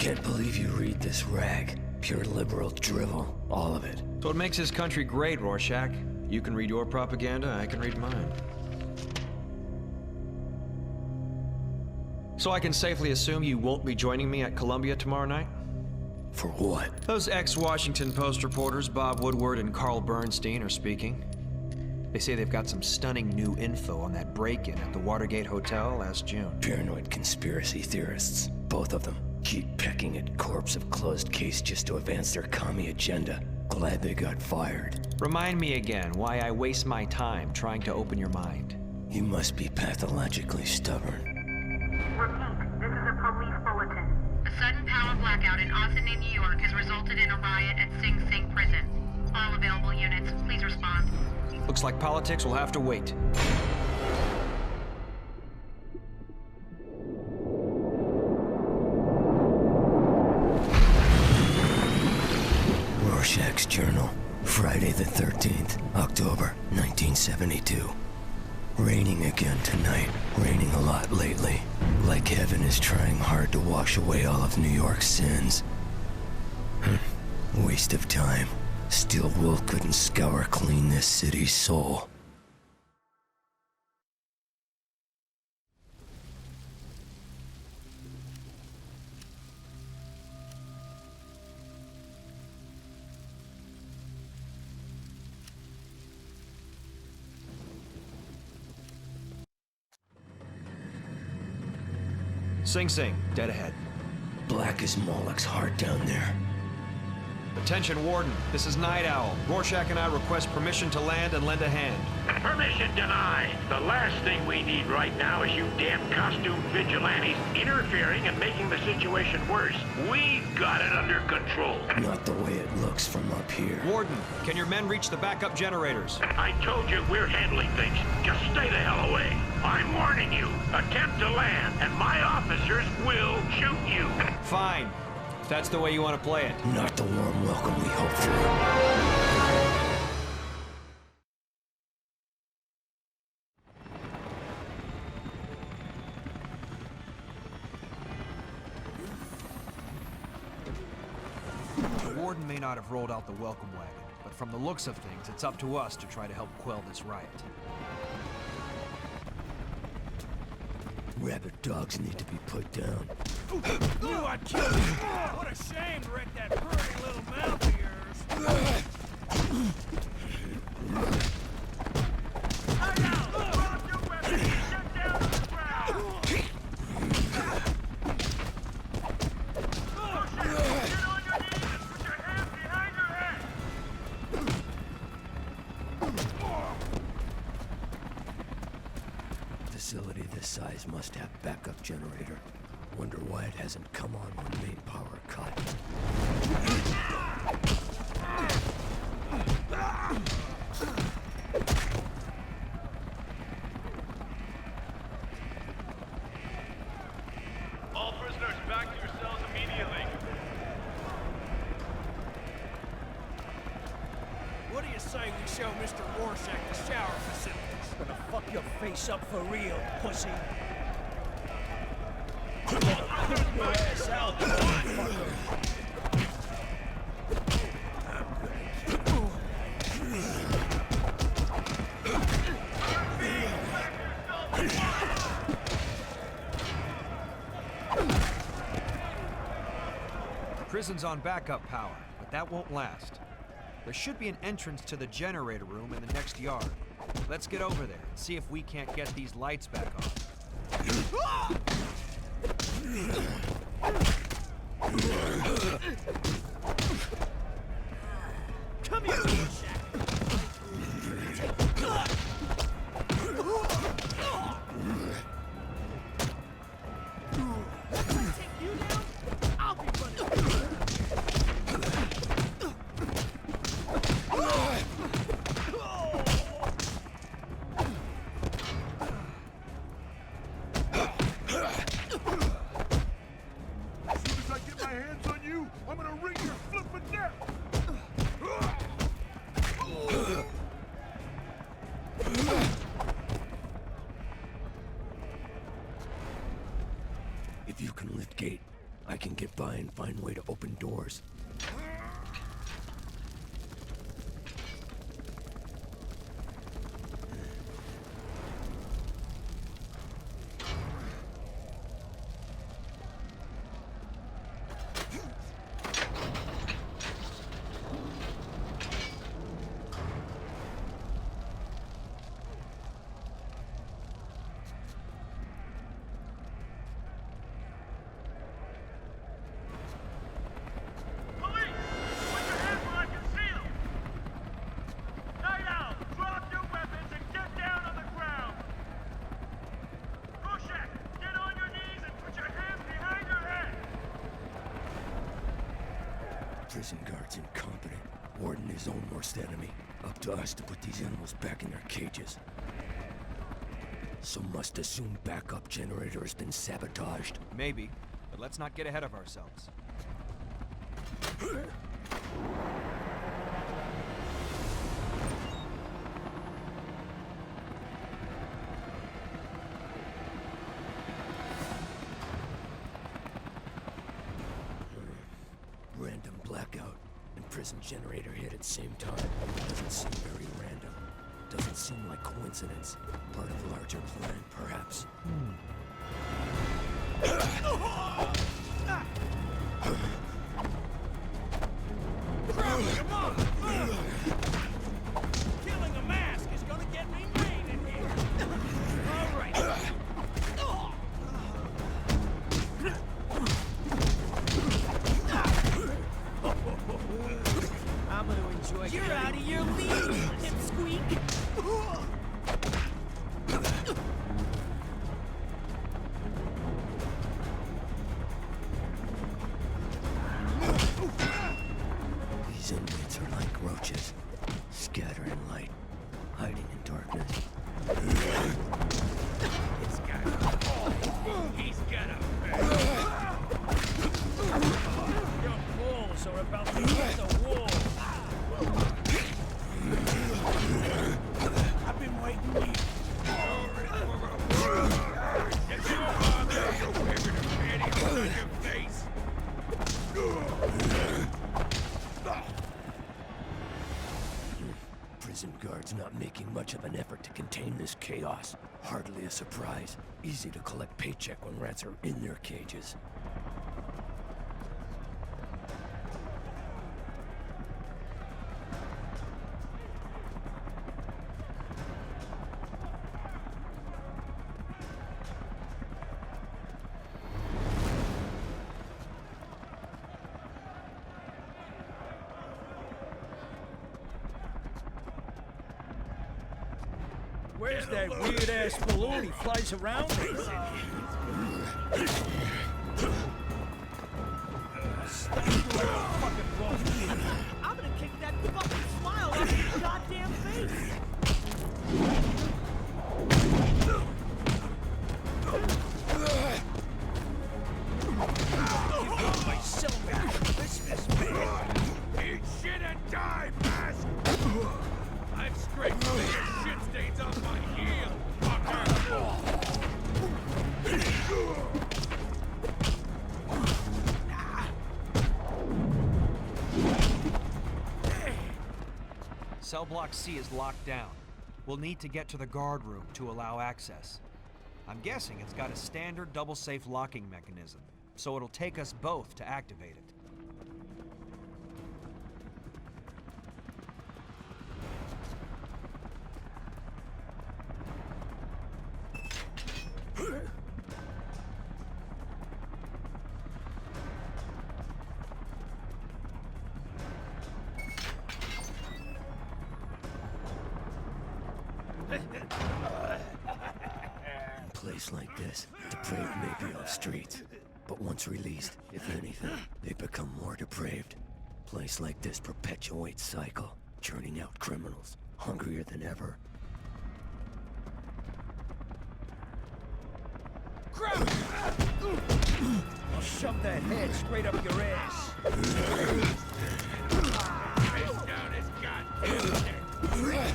Can't believe you read this rag. Pure liberal drivel, all of it. So what makes this country great, Rorschach? You can read your propaganda, I can read mine. So I can safely assume you won't be joining me at Columbia tomorrow night? For what? Those ex-Washington Post reporters, Bob Woodward and Carl Bernstein, are speaking. They say they've got some stunning new info on that break-in at the Watergate Hotel last June. Paranoid conspiracy theorists, both of them. Keep pecking at corpse of closed case just to advance their commie agenda. Glad they got fired. Remind me again why I waste my time trying to open your mind. You must be pathologically stubborn. Repeat, this is a police bulletin. A sudden power blackout in Austin, New York has resulted in a riot at Sing Sing Prison. All available units, please respond. Looks like politics will have to wait. Rorschach's Journal, Friday the 13th, October, 1972. Raining again tonight. Raining a lot lately. Like heaven is trying hard to wash away all of New York's sins. Waste of time. Steel wool couldn't scour clean this city's soul. Sing Sing, dead ahead. Black as Moloch's heart down there. Attention, Warden. This is Night Owl. Rorschach and I request permission to land and lend a hand. Permission denied. The last thing we need right now is you damn costume vigilantes interfering and making the situation worse. We got it under control. Not the way it looks from up here. Warden, can your men reach the backup generators? I told you we're handling things. Just stay the hell away. I'm warning you. Attempt to land, and my officers will shoot you. Fine. If that's the way you want to play it. Not the warm welcome we hoped for. The Warden may not have rolled out the welcome wagon, but from the looks of things, it's up to us to try to help quell this riot. Rabid dogs need to be put down. Knew I'd kill you! What a shame to wreck that pretty little mouth of yours! Hey now! Drop your weapon! Get down to the ground! Oh shit! Get on your knees and put your hands behind your head! Facility this size must have backup generator. Wonder why it hasn't come on when main power cut. All prisoners back to your cells immediately. What do you say we show Mr. Rorschach the shower facilities? Gonna fuck your face up for real, pussy. Your ass out, motherfucker. Prison's on backup power, but that won't last. There should be an entrance to the generator room in the next yard. Let's get over there and see if we can't get these lights back on. Come here, Rorschach. Take you down? I'll be running. If you can lift gate, I can get by and find a way to open doors. Prison guard's incompetent. Warden his own worst enemy. Up to us to put these animals back in their cages. So must assume backup generator has been sabotaged. Maybe, but let's not get ahead of ourselves. Random blackout and prison generator hit at same time. Doesn't seem very random. Doesn't seem like coincidence. Part of a larger plan, perhaps. Come on! Killing a mask is gonna get me made in here! All right. I'm gonna enjoy. You're out of your league, pipsqueak! These inmates are like roaches, scattering light, hiding in darkness. He's got a Your balls are about to hit the wall! I've been waiting here. If you bother, you'll pay with a panty on your face. Prison guards not making much of an effort to contain this chaos. Hardly a surprise. Easy to collect paycheck when rats are in their cages. Where's that weird-ass balloon he flies around in? I'm gonna kick that fucking smile off your goddamn face! Give me my cell Christmas, man! Eat shit and die, mask! I've scraped clear shit stains off my heel, fucker! Cell block C is locked down. We'll need to get to the guard room to allow access. I'm guessing it's got a standard double-safe locking mechanism, so it'll take us both to activate it. In a place like this, depraved may be off streets. But once released, if anything, they become more depraved. Place like this perpetuates cycle, churning out criminals, hungrier than ever. Crap! I'll shove that head straight up your ass. Face down his goddamn neck!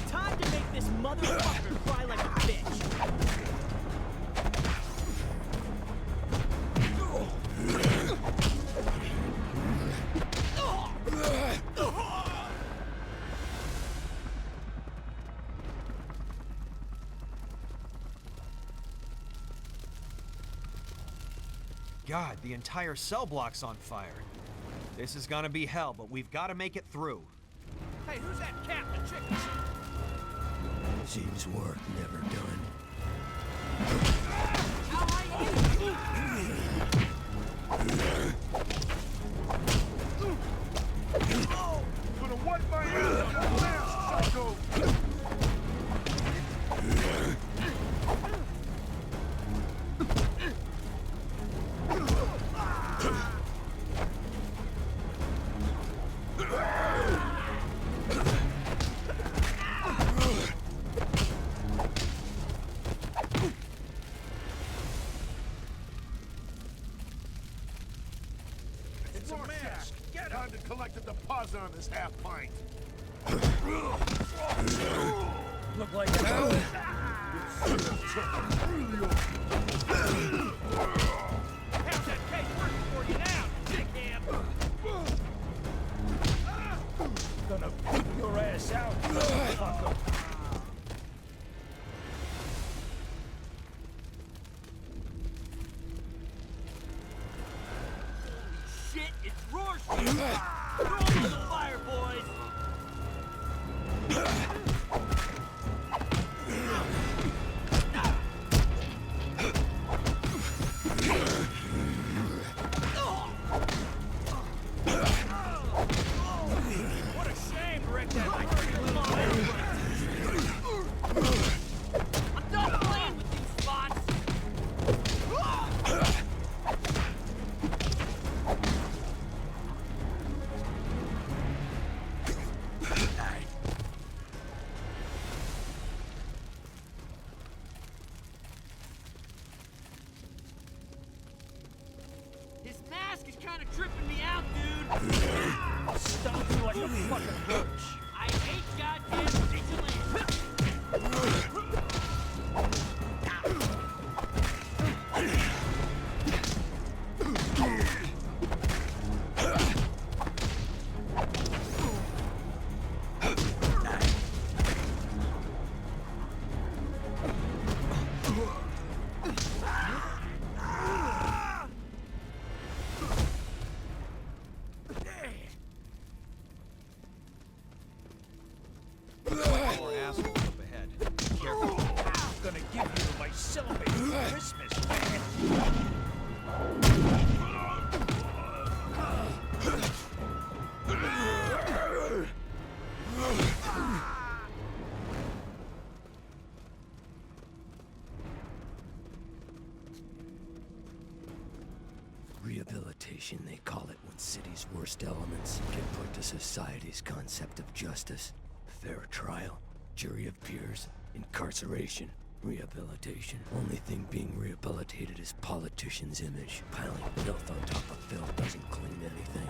Time to make this motherfucker cry like a bitch. God, the entire cell block's on fire. This is gonna be hell, but we've got to make it through. Hey, who's that cat in the chicken suit? Seems work never done. Gonna wipe my ass on your ass, psycho! It's a mask. Get him. Time to collect a deposit on this half pint. Look like an owl. How's that cake working for you now, dickhead? Gonna beat your ass out, motherfucker. Shit, it's Rorschach! Throw him on the fire, boys! What a shame to wreck that pretty little airplane. I'm done playing with you, Spots! His mask is kind of tripping me out, dude! Stomp you like a fucking roach. I hate goddamn vigilantes! More assholes up ahead. Careful. Gonna give you my celebrated Christmas, man. Rehabilitation, they call it when city's worst elements get put to society's concept of justice. Fair trial, jury of peers, incarceration, rehabilitation. Only thing being rehabilitated is politicians' image. Piling filth on top of filth doesn't clean anything.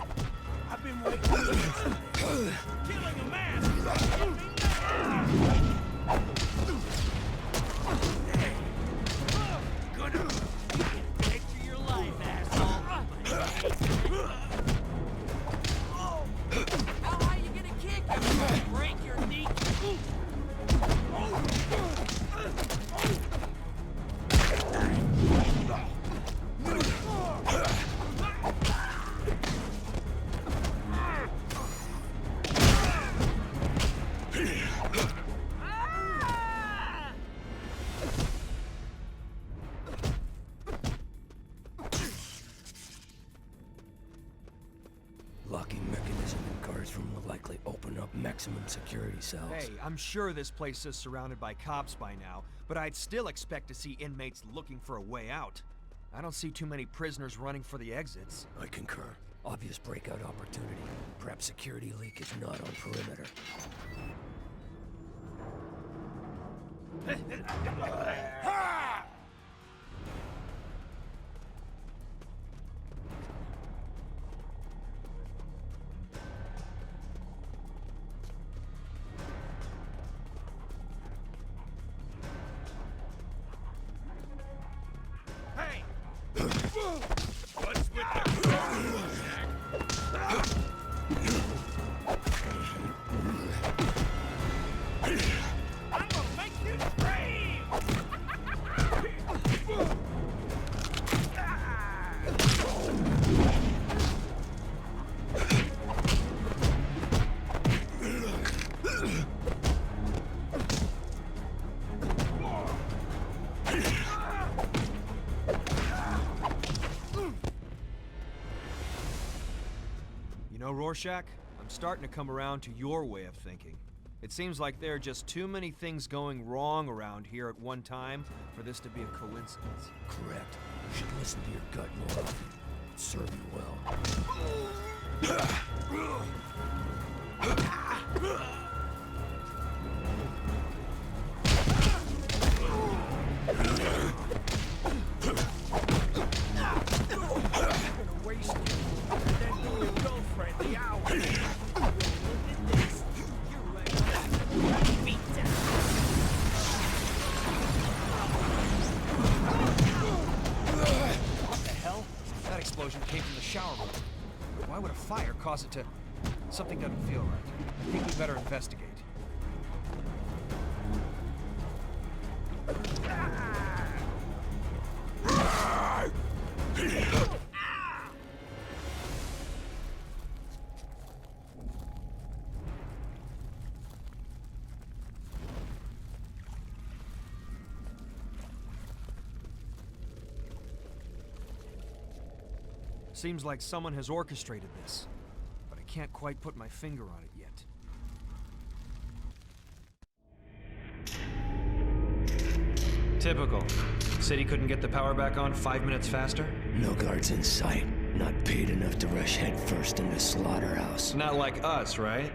I've been waiting for this. Killing a man. Gonna picture your life, asshole! How high you gonna kick him? Break your knee? Locking mechanism in guards room will likely open up maximum security cells. Hey, I'm sure this place is surrounded by cops by now, but I'd still expect to see inmates looking for a way out. I don't see too many prisoners running for the exits. I concur. Obvious breakout opportunity. Perhaps security leak is not on perimeter. Hey! What's with the I'm gonna make you scream! You know, Rorschach, I'm starting to come around to your way of thinking. It seems like there are just too many things going wrong around here at one time for this to be a coincidence. Correct. You should listen to your gut more often. It'd serve you well. Gonna waste it. And then do your girlfriend the hour. Look at this. You're right. Beat down. What the hell? That explosion came from the shower room. Why would a fire cause it to... Something doesn't feel right. I think we better investigate. Seems like someone has orchestrated this, but I can't quite put my finger on it yet. Typical. City couldn't get the power back on 5 minutes faster? No guards in sight. Not paid enough to rush headfirst into slaughterhouse. Not like us, right?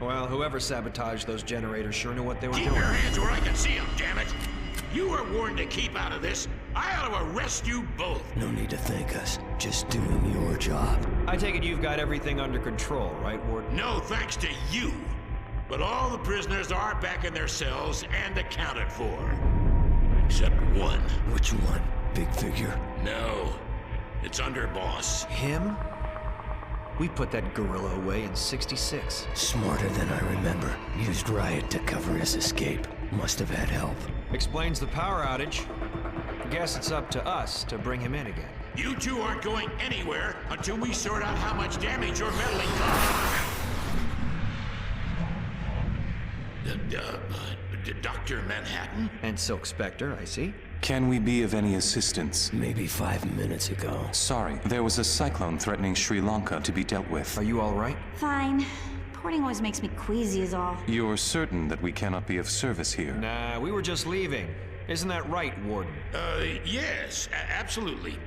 Well, whoever sabotaged those generators sure knew what they were Keep doing. your hands where I can see them, damn it! You were warned to keep out of this. I ought to arrest you both. No need to thank us. Just doing your job. I take it you've got everything under control, right, Warden? No thanks to you. But all the prisoners are back in their cells and accounted for. Except one. Which one? Big figure? No. It's underboss. Him? We put that gorilla away in '66. Smarter than I remember. Used riot to cover his escape. Must have had help. Explains the power outage. Guess it's up to us to bring him in again. You two aren't going anywhere until we sort out how much damage your meddling caused. Dr. Manhattan? And Silk Spectre, I see. Can we be of any assistance? Maybe 5 minutes ago. Sorry, there was a cyclone threatening Sri Lanka to be dealt with. Are you all right? Fine. Porting always makes me queasy is all. You're certain that we cannot be of service here? Nah, we were just leaving. Isn't that right, Warden? Yes, absolutely.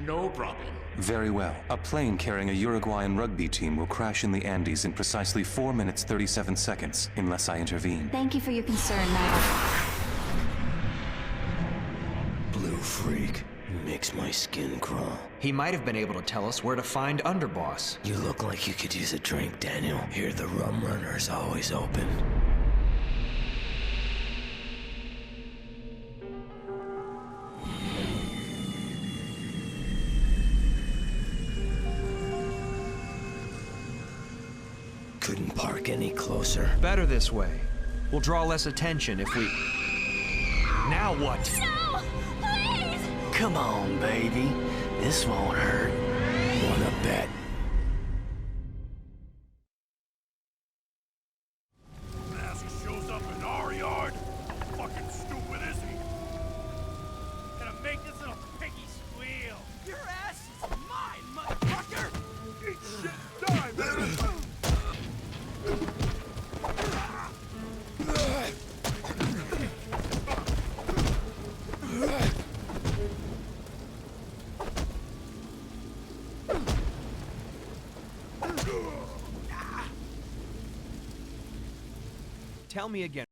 No problem. Very well. A plane carrying a Uruguayan rugby team will crash in the Andes in precisely 4 minutes 37 seconds, unless I intervene. Thank you for your concern, Nigh. Blue freak. Makes my skin crawl. He might have been able to tell us where to find Underboss. You look like you could use a drink, Daniel. Here the rum runner's always open. Couldn't park any closer. Better this way. We'll draw less attention if we... Now what? No! Please! Come on, baby. This won't hurt. Wanna bet? Mask shows up in our yard. Fucking stupid, is he? Gonna make this little piggy squeal. Your ass is mine, motherfucker! Eat shit, die, man! Tell me again.